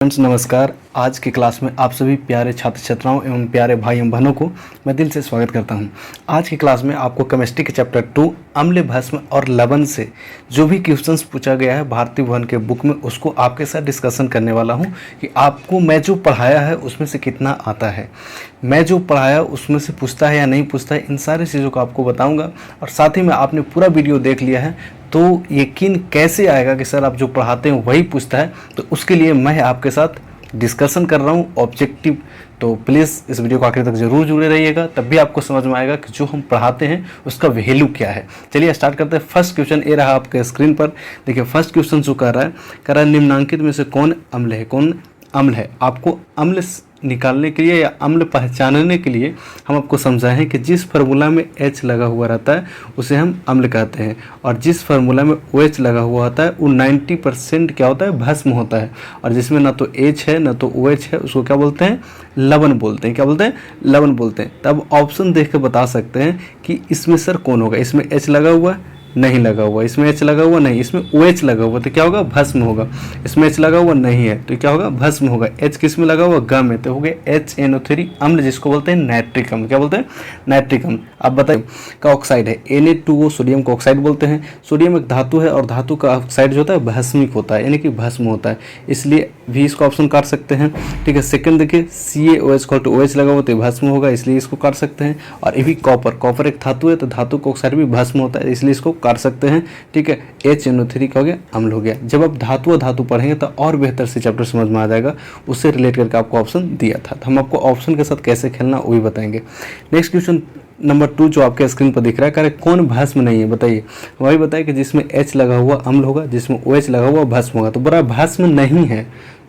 Friends नमस्कार। आज की क्लास में आप सभी प्यारे छात्र छात्राओं एवं प्यारे भाई एवं बहनों को मैं दिल से स्वागत करता हूं। आज की क्लास में आपको केमिस्ट्री के चैप्टर 2 अम्ल भस्म और लवण से जो भी क्वेश्चंस पूछा गया है भारतीय भवन के बुक में, उसको आपके साथ डिस्कशन करने वाला हूं कि आपको मैं जो पढ़ाया है उसमें से कितना आता है, मैं जो पढ़ाया उसमें से पूछता है या नहीं पूछता है, इन सारी चीज़ों को आपको बताऊँगा। और साथ ही में आपने पूरा वीडियो देख लिया है तो यकीन कैसे आएगा कि सर आप जो पढ़ाते हैं वही पूछता है। तो उसके लिए मैं आपके साथ डिस्कशन कर रहा हूँ ऑब्जेक्टिव। तो प्लीज़ इस वीडियो को आखिर तक जरूर जुड़े रहिएगा, तब भी आपको समझ में आएगा कि जो हम पढ़ाते हैं उसका वैल्यू क्या है। चलिए स्टार्ट करते हैं। फर्स्ट क्वेश्चन ये रहा आपके स्क्रीन पर। देखिए फर्स्ट क्वेश्चन जो कर रहा है निम्नांकित में से कौन अम्ल है, कौन अम्ल है। आपको अम्ल निकालने के लिए या अम्ल पहचानने के लिए हम आपको समझाएं कि जिस फार्मूला में H लगा हुआ रहता है उसे हम अम्ल कहते हैं, और जिस फार्मूला में OH लगा हुआ होता है वो 90% क्या होता है, भस्म होता है। और जिसमें ना तो H है ना तो OH है उसको क्या बोलते हैं, लवण बोलते हैं। क्या बोलते हैं, लवण बोलते हैं। तब ऑप्शन देख कर बता सकते हैं कि इसमें सर कौन होगा। इसमें H लगा हुआ नहीं लगा हुआ, इसमें H लगा हुआ नहीं, इसमें OH लगा हुआ तो क्या होगा, भस्म होगा। इसमें H लगा हुआ नहीं है तो क्या होगा, भस्म होगा। H किस में लगा हुआ, ग में, तो हो गया HNO3 अम्ल, जिसको बोलते हैं नाइट्रिक अम्ल। क्या बोलते हैं, नाइट्रिक अम्ल। अब बताइए का ऑक्साइड है Na2O, सोडियम का ऑक्साइड बोलते हैं। सोडियम एक धातु है और धातु का ऑक्साइड जो होता है भस्मिक होता है, यानी कि भस्म होता है, इसलिए भी इसको ऑप्शन काट सकते हैं। ठीक है। सेकंड देखिए CaOH लगा हुआ तो भस्म होगा, इसलिए इसको काट सकते हैं। और ये भी कॉपर एक धातु है तो धातु का ऑक्साइड भी भस्म होता है, इसलिए इसको काट सकते हैं। ठीक है। HNO3 क्या हो गया, अम्ल हो गया। जब आप धातु और धातु पढ़ेंगे तो और बेहतर से चैप्टर समझ में आ जाएगा, उससे रिलेट करके आपको ऑप्शन दिया था। तो हम आपको ऑप्शन के साथ कैसे खेलना वो भी बताएंगे। नेक्स्ट क्वेश्चन नंबर 2 जो आपके स्क्रीन पर दिख रहा है, कह रहे कौन भस्म नहीं है, बताइए। वही बताइए कि जिसमें H लगा हुआ अम्ल होगा, जिसमें OH लगा हुआ भस्म होगा। तो बड़ा भस्म नहीं है,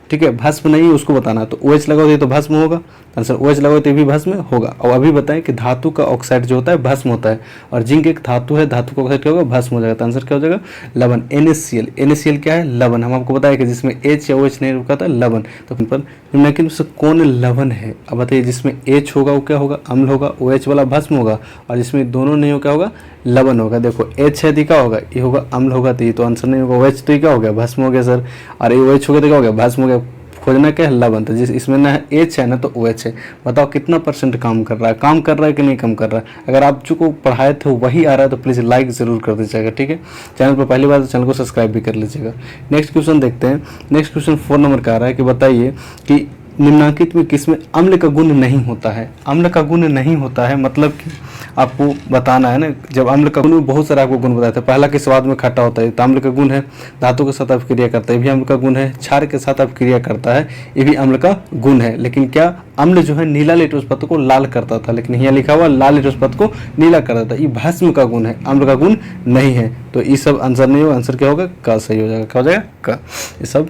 ठीक है, भस्म नहीं है उसको बताना। तो OH लगा हुआ तो भस्म होगा, आंसर OH लगा हुआ तो भी भस्म होगा। और अभी बताएं कि धातु का ऑक्साइड जो होता है भस्म होता है, और जिंक एक धातु है, धातु का ऑक्साइड क्या होगा, भस्म हो जाएगा। तो आंसर क्या हो जाएगा, लवण। NaCl क्या है, लवण। हम आपको बताया कि जिसमें H या OH नहीं रुका था, लवण। तो निम्नलिखित में से कौन लवण है। अब बताइए जिसमें H होगा वो क्या होगा, अम्ल होगा, OH वाला भस्म होगा, और जिसमें दोनों नहीं हो क्या होगा, लवण होगा। देखो H है तो क्या होगा, ये होगा अम्ल होगा तो ये तो आंसर नहीं होगा। OH तो ये क्या हो गया, भस्म हो गया सर। और ये OH हो गया तो क्या हो गया, भस्म हो गया। खोजना क्या है, लवण। तो जिस इसमें ना H है ना तो OH है। बताओ कितना परसेंट काम कर रहा है, काम कर रहा है कि नहीं काम कर रहा है। अगर आप जो को पढ़ाए थे वही आ रहा है तो प्लीज़ लाइक ज़रूर कर दीजिएगा। ठीक है। चैनल पर पहली बार तो चैनल को सब्सक्राइब भी कर लीजिएगा। नेक्स्ट क्वेश्चन देखते हैं। नेक्स्ट क्वेश्चन 4 नंबर का आ रहा है कि बताइए कि निम्नलिखित में किसमें अम्ल का गुण नहीं होता है। अम्ल का गुण नहीं होता है मतलब कि आपको बताना है ना, जब अम्ल का गुण बहुत सारा आपको गुण बताया था। पहला कि स्वाद में खट्टा होता है तो अम्ल का गुण है, धातु के साथ अपक्रिया करता है ये भी अम्ल का गुण है, क्षार के साथ अपक्रिया करता है ये भी अम्ल का गुण है। लेकिन क्या अम्ल जो है नीला लेटोस पत्र को लाल करता था, लेकिन यहाँ लिखा हुआ लाल लेटोस पत्र को नीला करता था, ये भस्म का गुण है, अम्ल का गुण नहीं है। तो ये सब आंसर नहीं होगा, आंसर क्या होगा, का सही हो जाएगा। क्या हो जाएगा, का। ये सब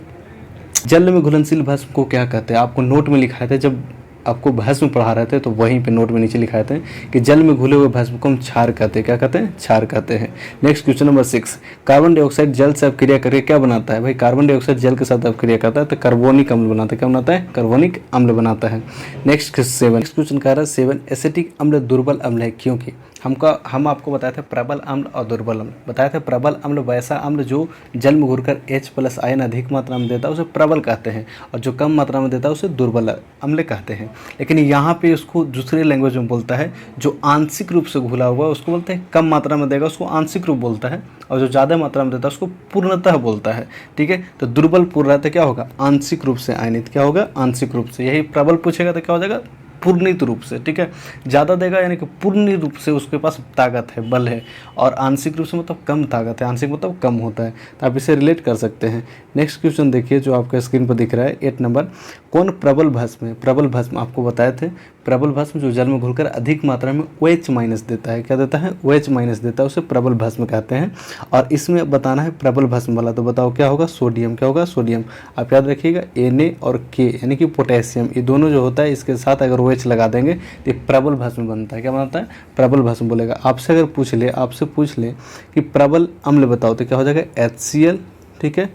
जल में घुलनशील भस्म को क्या कहते हैं, आपको नोट में लिखाए थे जब आपको भस्म पढ़ा रहे थे तो वहीं पे नोट में नीचे लिखाए थे कि जल में घुले हुए भस्म को हम क्षार कहते हैं। क्या कहते हैं, क्षार कहते हैं। Next question number 6, carbon dioxide जल से अपक्रिया करके क्या बनाता है। भाई कार्बन डाइऑक्साइड जल के साथ अपक्रिया करता है तो कार्बोनिक अम्ल बनाता है। क्या बनाता है, कार्बोनिक अम्ल बनाता है। नेक्स्ट 7, नेक्स्ट क्वेश्चन कह रहा है 7, एसिटिक अम्ल दुर्बल अम्ल है क्योंकि। हम आपको बताया था प्रबल अम्ल और दुर्बल अम्ल। बताया था प्रबल अम्ल वैसा अम्ल जो जल में घुलकर H+ आयन अधिक मात्रा में देता है उसे प्रबल कहते हैं, और जो कम मात्रा में देता है उसे दुर्बल अम्ल कहते हैं। लेकिन यहाँ पे उसको दूसरे लैंग्वेज में बोलता है, जो आंशिक रूप से घुला हुआ है उसको बोलते हैं, कम मात्रा में देगा उसको आंशिक रूप बोलता है, और जो ज़्यादा मात्रा में देता है उसको पूर्णतः बोलता है। ठीक है। तो दुर्बल पूर्ण रहता है क्या होगा, आंशिक रूप से आयनित। क्या होगा, आंशिक रूप से। यही प्रबल पूछेगा तो क्या हो जाएगा, पूर्णित रूप से। ठीक है। ज़्यादा देगा यानी कि पूर्ण रूप से उसके पास ताकत है, बल है, और आंशिक रूप से मतलब कम ताकत है, आंशिक मतलब कम होता है। तो आप इसे रिलेट कर सकते हैं। नेक्स्ट क्वेश्चन देखिए जो आपके स्क्रीन पर दिख रहा है 8 नंबर, कौन प्रबल भस्म है। प्रबल भस्म आपको बताए थे, प्रबल भस्म जो जल में घुलकर अधिक मात्रा में OH- देता है। क्या देता है, OH- देता है, उसे प्रबल भस्म कहते हैं। और इसमें बताना है प्रबल भस्म वाला, तो बताओ क्या होगा, सोडियम। क्या होगा, सोडियम। आप याद रखिएगा Na और K यानी कि पोटेशियम, ये दोनों जो होता है इसके साथ अगर OH लगा देंगे तो प्रबल भस्म बनता है। क्या बनता है, प्रबल भस्म बोलेगा। आपसे अगर आपसे पूछ ले कि प्रबल अम्ल बताओ तो क्या हो जाएगा, HCl, ठीक है,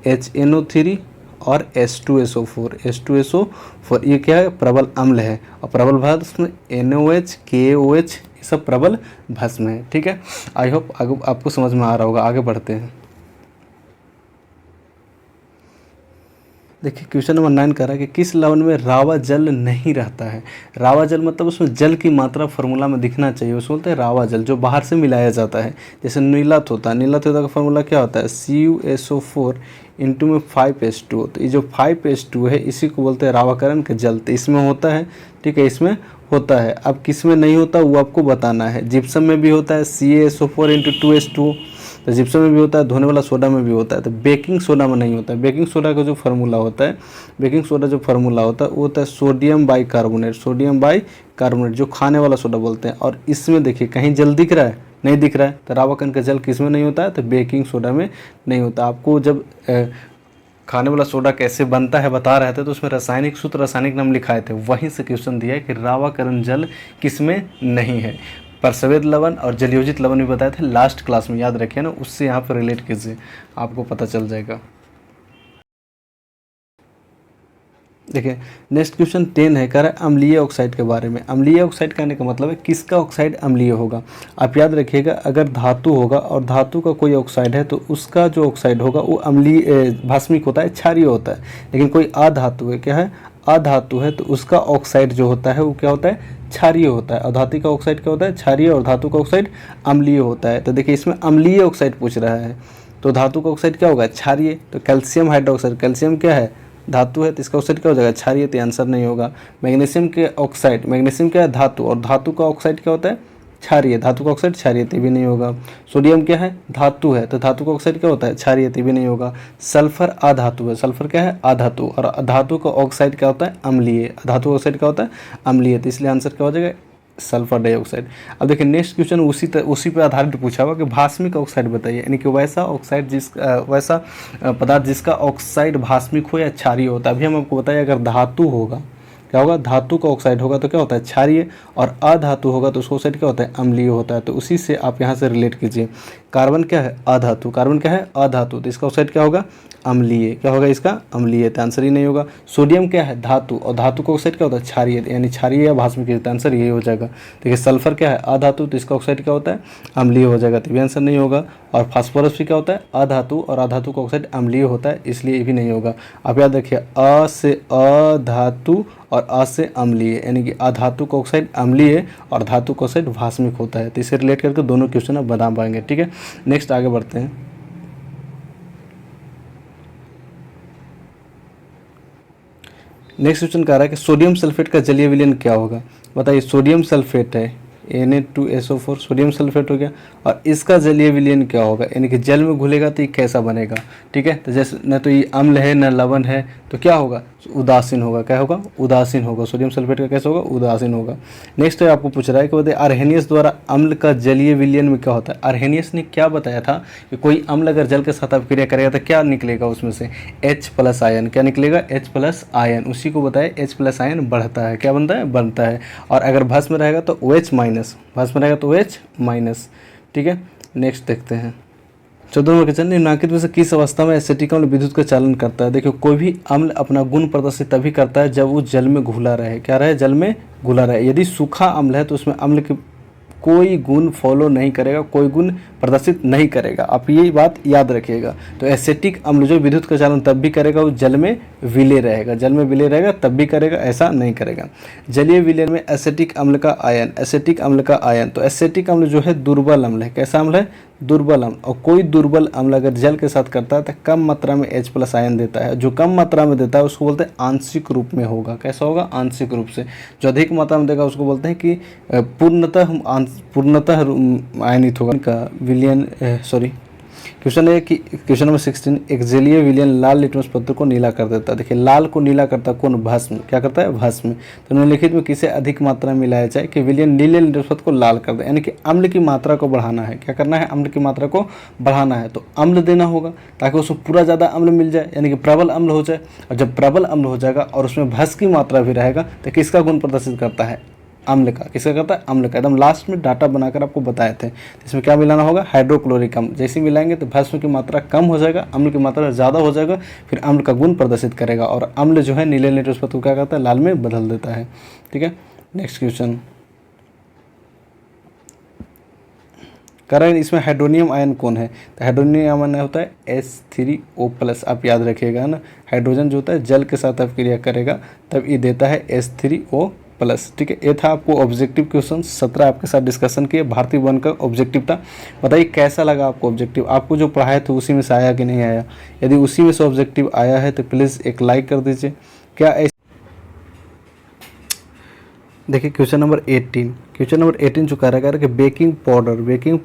HNO3 और H2SO4। ये क्या है, प्रबल अम्ल है। और प्रबल भस्म NaOH, KaOH ये सब प्रबल भस्म है। ठीक है। आई होप आपको समझ में आ रहा होगा। आगे बढ़ते हैं। देखिए क्वेश्चन नंबर 9 कह रहा है कि किस लवण में रावा जल नहीं रहता है। रावा जल मतलब उसमें जल की मात्रा फार्मूला में दिखना चाहिए, उसको बोलते हैं रावा जल, जो बाहर से मिलाया जाता है। जैसे नीलत होता है, नीलत होता का फार्मूला क्या होता है, CuSO4 इंटू में 5H2। तो ये जो 5H2 है इसी को बोलते हैं रावाकरण का जल। तो इसमें होता है, ठीक है, इसमें होता है। अब किस में नहीं होता वो आपको बताना है। जिप्सम में भी होता है CaSO4 इंटू 2H2, तो जिप्सम में भी होता है, धोने वाला सोडा में भी होता है। तो बेकिंग सोडा में नहीं होता है। बेकिंग सोडा का जो फार्मूला होता है, बेकिंग सोडा जो फार्मूला होता है वो होता है सोडियम बाइकार्बोनेट, सोडियम बाइकार्बोनेट जो खाने वाला सोडा बोलते हैं। और इसमें देखिए कहीं जल दिख रहा है, नहीं दिख रहा है। तो रावाकण का जल किस में नहीं होता है, तो बेकिंग सोडा में नहीं होता। आपको जब खाने वाला सोडा कैसे बनता है बता रहे थे तो उसमें रासायनिक सूत्र, रासायनिक नाम लिखाए थे, वहीं से क्वेश्चन दिया है कि रावाकरण जल किसमें नहीं है। परसवेद लवण और जलयोजित लवण भी बताए थे लास्ट क्लास में, याद रखिए ना, उससे यहाँ पर रिलेट कीजिए, आपको पता चल जाएगा। देखिए नेक्स्ट क्वेश्चन 10 है, कह रहा है अम्लीय ऑक्साइड के बारे में। अम्लीय ऑक्साइड कहने का मतलब है किसका ऑक्साइड अम्लीय होगा। आप याद रखिएगा, अगर धातु होगा और धातु का कोई ऑक्साइड है तो उसका जो ऑक्साइड होगा वो अम्लीय भास्मिक होता है, क्षारीय होता है। लेकिन कोई अधातु है, क्या है, अधातु है, तो उसका ऑक्साइड जो होता है वो क्या होता है, क्षारीय होता है। और धातु का ऑक्साइड क्या होता है, क्षारीय, और धातु का ऑक्साइड अम्लीय होता है। तो देखिए इसमें अम्लीय ऑक्साइड पूछ रहा है, तो धातु का ऑक्साइड क्या होगा, क्षारीय। तो कैल्शियम हाइड्रोक्साइड, कैल्शियम क्या है, धातु है, तो इसका ऑक्साइड क्या हो जाएगा, क्षारीय, तो आंसर नहीं होगा। मैग्नीशियम के ऑक्साइड, मैग्नीशियम क्या है, धातु, और धातु का ऑक्साइड क्या होता है, क्षारीय, धातु का ऑक्साइड क्षारीय, तो भी नहीं होगा। सोडियम क्या है, धातु है, तो धातु का ऑक्साइड क्या होता है, क्षारीय, तो भी नहीं होगा। सल्फर अधातु है, सल्फर क्या है, अधातु, और धातु का ऑक्साइड क्या होता है, अम्लीय, धातु का ऑक्साइड क्या होता है, अम्लीय, तो इसलिए आंसर क्या हो जाएगा, सल्फर डाइऑक्साइड। अब देखिए नेक्स्ट क्वेश्चन उसी पर आधारित पूछा हुआ कि भास्मिक ऑक्साइड बताइए, यानी कि वैसा ऑक्साइड वैसा पदार्थ जिसका ऑक्साइड भास्मिक हो या क्षारीय होता है। अभी हम आपको बताइए, अगर धातु होगा क्या होगा, धातु का ऑक्साइड होगा तो क्या होता है, क्षारीय, और अधातु होगा तो उसका ऑक्साइड क्या होता है, अम्लीय होता है। तो उसी से आप यहाँ से रिलेट कीजिए। कार्बन क्या है, अधातु, कार्बन क्या है, अधातु, तो इसका ऑक्साइड क्या होगा, अम्लीय, क्या होगा इसका, अम्लीय, तो आंसर ही नहीं होगा। सोडियम क्या है, धातु, और धातु का ऑक्साइड क्या होता है, क्षारीय, यानी क्षारीय या भास्मिक, तो आंसर यही हो जाएगा। देखिए सल्फर क्या है, अधातु, तो इसका ऑक्साइड क्या होता है, अम्लीय हो जाएगा, तो भी आंसर नहीं होगा। और फास्फोरस भी क्या होता है, अधातु, और अधातु का ऑक्साइड अम्लीय होता है, इसलिए ये भी नहीं होगा। आप याद रखिए, अ से अधातु और अ से अम्लीय, यानी कि अधातु का ऑक्साइड अम्लीय और धातु का ऑक्साइड भास्मिक होता है। तो इसे रिलेट करके दोनों क्वेश्चन आप बता पाएंगे, ठीक है। नेक्स्ट आगे बढ़ते हैं। नेक्स्ट क्वेश्चन कह रहा है कि सोडियम सल्फेट का जलीय विलयन क्या होगा। बताइए, सोडियम सल्फेट है Na2SO4, सोडियम सल्फेट हो गया, और इसका जलीय विलयन क्या होगा, यानी कि जल में घुलेगा तो ये कैसा बनेगा, ठीक है। तो जैसे न तो ये अम्ल है न लवण है, तो क्या होगा, उदासीन होगा, क्या होगा, उदासीन होगा। सोडियम सल्फेट का कैसा होगा, उदासीन होगा। नेक्स्ट है आपको पूछ रहा है कि बताइए आर्हेनियस द्वारा अम्ल का जलीय विलयन में क्या होता है। आर्हेनियस ने क्या बताया था कि कोई अम्ल अगर जल के साथ अपक्रिया करेगा तो क्या निकलेगा उसमें से, H+ आयन, क्या निकलेगा, H+ आयन। उसी को बताया H+ आयन बढ़ता है, क्या बनता है, बनता है। और अगर भस्म रहेगा तो OH-, भस्म रहेगा तो OH-, ठीक है। नेक्स्ट देखते हैं 14वां क्वेश्चन, निम्नलिखित में से किस अवस्था में एसिटिक अम्ल विद्युत का चालन करता है। देखियो कोई भी अम्ल अपना गुण प्रदर्शित तभी करता है जब वो जल में घुला रहे, क्या रहे, जल में घुला रहे। यदि सूखा अम्ल है तो उसमें अम्ल की कोई गुण फॉलो नहीं करेगा, कोई गुण प्रदर्शित नहीं करेगा, आप ये बात याद रखिएगा। तो एसिटिक अम्ल जो विद्युत का चालन तब भी करेगा वो जल में विलय रहेगा, जल में विलय रहेगा तब भी करेगा, ऐसा नहीं करेगा। जलीय विलयन में एसिटिक अम्ल का आयन, एसिटिक अम्ल का आयन, तो एसिटिक अम्ल जो है दुर्बल अम्ल है, कैसा अम्ल है, दुर्बल अम्ल। और कोई दुर्बल अम्ल अगर जल के साथ करता है तो कम मात्रा में H+ आयन देता है। जो कम मात्रा में देता है उसको बोलते हैं आंशिक रूप में होगा, कैसा होगा, आंशिक रूप से। जो अधिक मात्रा में देगा उसको बोलते हैं कि पूर्णतः आयनित होगा का विलयन। क्वेश्चन है कि क्वेश्चन नंबर 16, एक जलीय विलयन लाल लिटमस पत्र को नीला कर देता है। देखिए लाल को नीला करता है कौन, भस्म, क्या करता है, भस्म। तो निम्नलिखित में किसे अधिक मात्रा में मिलाया जाए कि विलयन नीले लिटमस पत्र को लाल कर दे, यानी कि अम्ल की मात्रा को बढ़ाना है, क्या करना है, अम्ल की मात्रा को बढ़ाना है। तो अम्ल देना होगा ताकि उसको पूरा ज़्यादा अम्ल मिल जाए, यानी कि प्रबल अम्ल हो जाए। और जब प्रबल अम्ल हो जाएगा और उसमें भस की मात्रा भी रहेगा तो किसका गुण प्रदर्शित करता है, अम्ल का, किसका करता है, अम्ल का। एकदम लास्ट में डाटा बनाकर आपको बताए थे। इसमें क्या मिलाना होगा, हाइड्रोक्लोरिक अम्ल। जैसे मिलाएंगे तो भस्म की मात्रा कम हो जाएगा, अम्ल की मात्रा ज़्यादा हो जाएगा, फिर अम्ल का गुण प्रदर्शित करेगा। और अम्ल जो है नीले लिटमस पत्र को क्या करता है, लाल में बदल देता है, ठीक है। नेक्स्ट क्वेश्चन, कारण इसमें हाइड्रोनियम आयन कौन है, तो हाइड्रोनियम आयन होता है H3O+। आप याद रखिएगा ना, हाइड्रोजन जो होता है जल के साथ अब क्रिया करेगा तब ये देता है H3O+। ठीक है, ये था आपको ऑब्जेक्टिव क्वेश्चन 17 आपके साथ डिस्कशन किए। भारतीय वन का ऑब्जेक्टिव था। बताइए कैसा लगा आपको ऑब्जेक्टिव, आपको जो पढ़ाया था उसी में से आया कि नहीं आया। यदि उसी में से ऑब्जेक्टिव आया है तो प्लीज़ एक लाइक कर दीजिए। क्या देखिए क्वेश्चन नंबर 18, क्वेश्चन नंबर 18 जो कह रहा है कि बेकिंग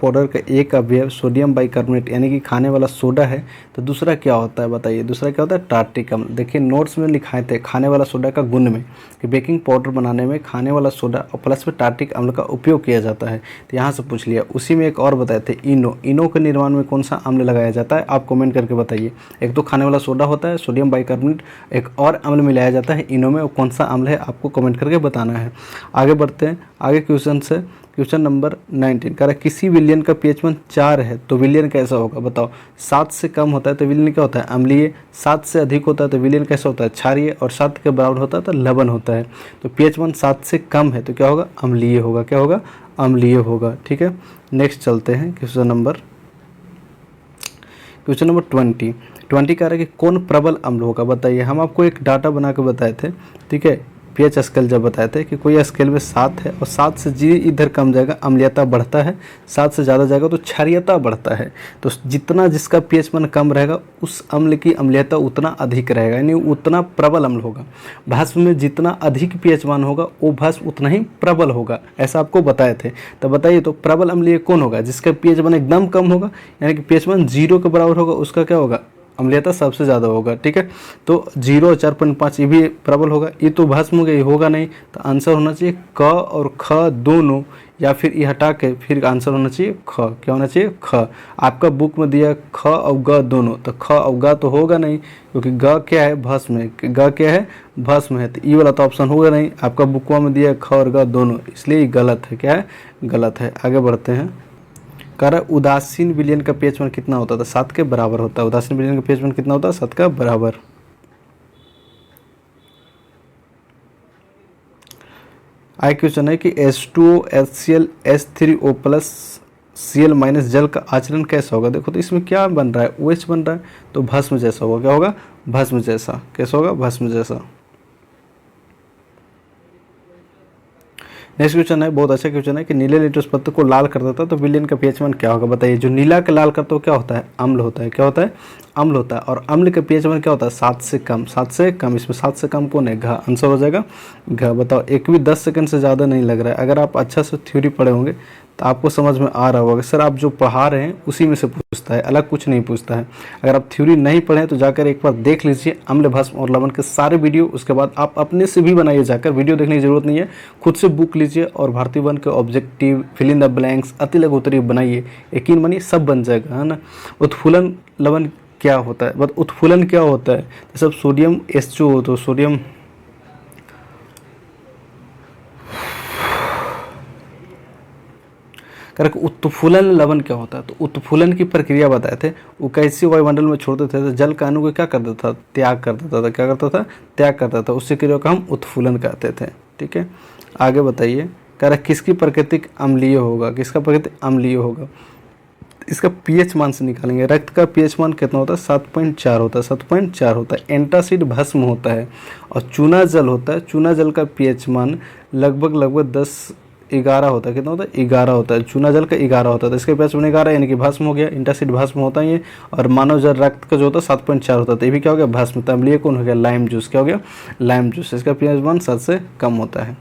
पाउडर का एक अवयव सोडियम बाइकार्बोनेट यानी कि खाने वाला सोडा है, तो दूसरा क्या होता है बताइए, दूसरा क्या होता है टार्टिक अम्ल। देखिए नोट्स में लिखाए थे खाने वाला सोडा का गुण में कि बेकिंग पाउडर बनाने में खाने वाला सोडा और प्लस में टार्टिक अम्ल का उपयोग किया जाता है, तो यहाँ से पूछ लिया। उसी में एक और बताए थे इनो के निर्माण में कौन सा अम्ल लगाया जाता है, आप कॉमेंट करके बताइए। एक तो खाने वाला सोडा होता है सोडियम बाइकार्बोनेट, एक और अम्ल मिलाया जाता है इनो में, और कौन सा अम्ल है आपको कमेंट करके बताना है। आगे बढ़ते हैं आगे क्वेश्चन से। क्वेश्चन नंबर 19 कह रहा है किसी विलयन का pH मान 4 है तो विलयन कैसा होगा, बताओ। 7 से कम होता है तो विलयन क्या होता है अम्लीय, 7 से अधिक होता है तो विलयन कैसा होता है क्षारीय, और 7 के बराबर होता है तो लवण होता है। तो pH मान 7 से कम है तो क्या होगा अम्लीय होगा, क्या होगा अम्लीय होगा। ठीक है, नेक्स्ट चलते हैं क्वेश्चन नंबर 20 कह रहा है कि कौन प्रबल अम्ल होगा, बताइए। हम आपको एक डाटा बना के बताए थे, ठीक है, pH स्केल जब बताए थे कि कोई स्केल में 7 है और 7 से जी इधर कम जाएगा अम्लीयता बढ़ता है, 7 से ज़्यादा जाएगा तो क्षारीयता बढ़ता है। तो जितना जिसका pH मान कम रहेगा उस अम्ल की अम्लीयता उतना अधिक रहेगा, यानी उतना प्रबल अम्ल होगा। भस्म में जितना अधिक pH मान होगा वो भस्म उतना ही प्रबल होगा, ऐसा आपको बताए थे। तो बताइए तो प्रबल अम्लीय कौन होगा, जिसका pH मान एकदम कम होगा यानी कि pH मान 0 के बराबर होगा, उसका क्या होगा अम्लीयता सबसे ज़्यादा होगा। ठीक है, तो 0 और 4.5 ये भी प्रबल होगा, ये तो भस्म हो गया, ये होगा नहीं। तो आंसर होना चाहिए क और ख दोनों, या फिर ये हटा के फिर आंसर होना चाहिए ख। क्या होना चाहिए ख। आपका बुक में दिया ख और ग दोनों, तो ख और ग तो होगा नहीं, क्योंकि ग क्या है भस्म है, ग क्या है भस्म है, तो ये वाला तो ऑप्शन होगा नहीं। आपका बुकवा में दिया ख और ग दोनों, इसलिए गलत है। क्या है गलत है। आगे बढ़ते हैं। कह रहा उदासीन विलयन का pH मान कितना होता था, 7 के बराबर होता है। उदासीन विलयन का pH मान कितना होता है 7 का बराबर। आगे क्वेश्चन है कि H2O HCl H3O+ Cl- जल का आचरण कैसा होगा। देखो तो इसमें क्या बन रहा है OH बन रहा है, तो भस्म जैसा होगा। क्या होगा भस्म जैसा। कैसा होगा भस्म जैसा। नेक्स्ट क्वेश्चन है, बहुत अच्छा क्वेश्चन है कि नीले लिट्मस पत्र को लाल कर देता है तो विलयन का pH मान क्या होगा, बताइए। जो नीला का लाल करता है क्या होता है अम्ल होता है। क्या होता है अम्ल होता है। और अम्ल का pH मान क्या होता है 7 से कम। 7 से कम, इसमें 7 से कम कौन है घ, आंसर हो जाएगा घ। बताओ एक भी 10 सेकंड से ज़्यादा नहीं लग रहा है। अगर आप अच्छा से थ्योरी पढ़े होंगे तो आपको समझ में आ रहा होगा सर आप जो पढ़ा रहे हैं उसी में से पूछता है, अलग कुछ नहीं पूछता है। अगर आप थ्योरी नहीं पढ़ें तो जाकर एक बार देख लीजिए अम्ल भस्म और लवण के सारे वीडियो, उसके बाद आप अपने से भी बनाइए। जाकर वीडियो देखने की जरूरत नहीं है, खुद से बुक लीजिए और भारतीय वन के objective, fill in the blanks, अति लघु उत्तरीय बनाइए। यकीन मानिए सब बन जाएगा, है ना। उत्फुलन लवण क्या होता है, बट उत्फुलन क्या होता है, तो सब सोडियम H2O, तो सोडियम करके उत्फुलन लवण क्या होता है, तो उत्फुलन की प्रक्रिया बताए थे। वो कैसे वायुमंडल में छोड़ते थे तो जल का अणु को क्या कर देता था त्याग कर देता था। क्या करता था त्याग करता था, उससे क्रिया को हम उत्फुलन कहते थे। ठीक है, आगे बताइए। कह रहा किसकी प्रकृतिक अम्लीय होगा, किसका प्रकृतिक अम्लीय होगा, इसका pH मान से निकालेंगे। रक्त का pH मान कितना होता है 7.4 होता है, 7.4 होता है। एंटासिड भस्म होता है और चूना जल होता है। चूना जल का pH मान लगभग 10-11 होता है। कितना होता है 11 होता है। चूना जल का 11 होता है, तो इसके pH मान 11 यानी कि भस्म हो गया। एंटासिड भस्म होता है ये, और मानव जल रक्त का जो होता है 7.4 होता है, तो ये भी क्या हो गया भस्म। तो अम्लीय कौन हो गया लाइम जूस। क्या हो गया लाइम जूस, इसका pH मान 7 से कम होता है।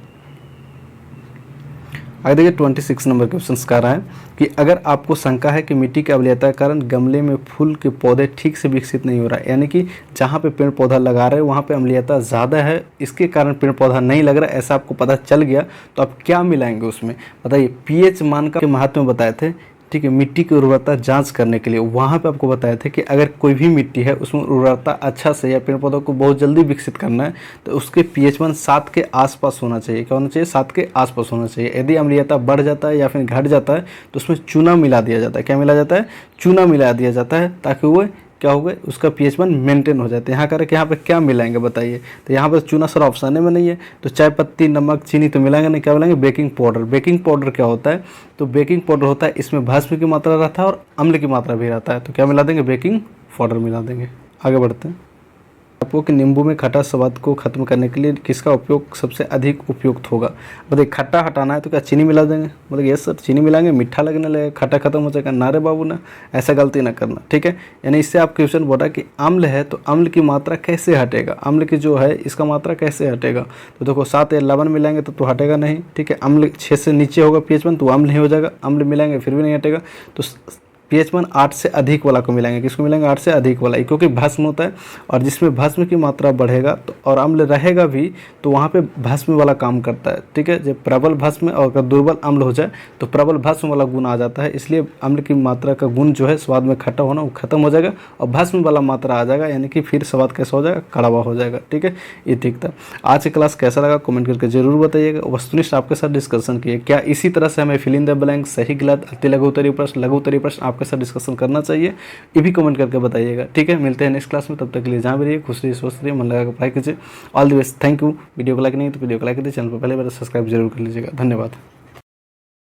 आगे देखिए 26 नंबर क्वेश्चन कह रहा है कि अगर आपको शंका है कि मिट्टी की अम्लीयता के कारण गमले में फूल के पौधे ठीक से विकसित नहीं हो रहा है, यानी कि जहाँ पे पेड़ पौधा लगा रहे हैं वहाँ पे अम्लीयता ज़्यादा है, इसके कारण पेड़ पौधा नहीं लग रहा है, ऐसा आपको पता चल गया, तो आप क्या मिलाएंगे उसमें, बताइए। pH मान का महत्व में बताए थे, ठीक है, मिट्टी की उर्वरता जांच करने के लिए। वहाँ पे आपको बताए थे कि अगर कोई भी मिट्टी है उसमें उर्वरता अच्छा से या पेड़ पौधों को बहुत जल्दी विकसित करना है तो उसके pH मान 7 के आसपास होना चाहिए। क्या होना चाहिए 7 के आसपास होना चाहिए। यदि अम्लीयता बढ़ जाता है या फिर घट जाता है तो उसमें चूना मिला दिया जाता है। क्या मिला जाता है चूना मिला दिया जाता है, ताकि वो क्या हो गए, उसका pH 1 मेंटेन हो जाता है। यहाँ करके यहाँ पे क्या मिलाएंगे बताइए, तो यहाँ पर चूना सर ऑप्शन में नहीं है, तो चाय पत्ती, नमक, चीनी तो मिलाएंगे नहीं, क्या मिलाएंगे, बेकिंग पाउडर। बेकिंग पाउडर क्या होता है, तो बेकिंग पाउडर होता है इसमें भस्म की मात्रा रहता है और अम्ल की मात्रा भी रहता है, तो क्या मिला देंगे, बेकिंग पाउडर मिला देंगे। आगे बढ़ते हैं। आपको कि नींबू में खट्टा स्वाद को खत्म करने के लिए किसका उपयोग सबसे अधिक उपयुक्त होगा। बताइए, खट्टा हटाना है तो क्या चीनी मिला देंगे, बोले यस सर चीनी मिलाएंगे, मीठा लगने लगेगा, खट्टा खत्म हो जाएगा। ना रे बाबू ना, ऐसा गलती ना करना, ठीक है। यानी इससे आप क्वेश्चन बोला कि अम्ल है तो अम्ल की मात्रा कैसे हटेगा, अम्ल की जो है इसका मात्रा कैसे हटेगा, तो देखो 7 या लवण मिलाएंगे तो हटेगा नहीं, ठीक है। अम्ल 6 से नीचे होगा pH 1 तो अम्ल नहीं हो जाएगा, अम्ल मिलाएंगे फिर भी नहीं हटेगा, तो pH 1 8 से अधिक वाला को मिलाएंगे। किसको मिलाएंगे, 8 से अधिक वाला, क्योंकि भस्म होता है और जिसमें भस्म की मात्रा बढ़ेगा तो और अम्ल रहेगा भी तो वहाँ पे भस्म वाला काम करता है, ठीक है। जब प्रबल भस्म और अगर दुर्बल अम्ल हो जाए तो प्रबल भस्म वाला गुण आ जाता है, इसलिए अम्ल की मात्रा का गुण जो है स्वाद में खट्टा होना वो खत्म हो जाएगा और भस्म वाला मात्रा आ जाएगा, यानी कि फिर स्वाद कैसा हो जाएगा, कड़वा हो जाएगा, ठीक है। ये ठीक था। आज की क्लास कैसा लगा कमेंट करके जरूर बताइएगा। वस्तुनिष्ठ आपके साथ डिस्कशन किए, क्या इसी तरह से हमें फिल इन द ब्लैंक, सही गलत, अति लघु उत्तरीय प्रश्न, लघु उत्तरीय प्रश्न आपके साथ डिस्कशन करना चाहिए, ये भी कमेंट करके बताइएगा, ठीक है। मिलते हैं नेक्स्ट क्लास में, तब तक के लिए जहाँ भी रहिए खुश रहिए, स्वस्थ रहिए, मन लगा कर पढ़ाई कीजिए। All the best, thank you. Video को लाइक नहीं तो वीडियो को लाइक कीजिए, चैनल पर पहले बार सब्सक्राइब जरूर कर लीजिएगा। धन्यवाद।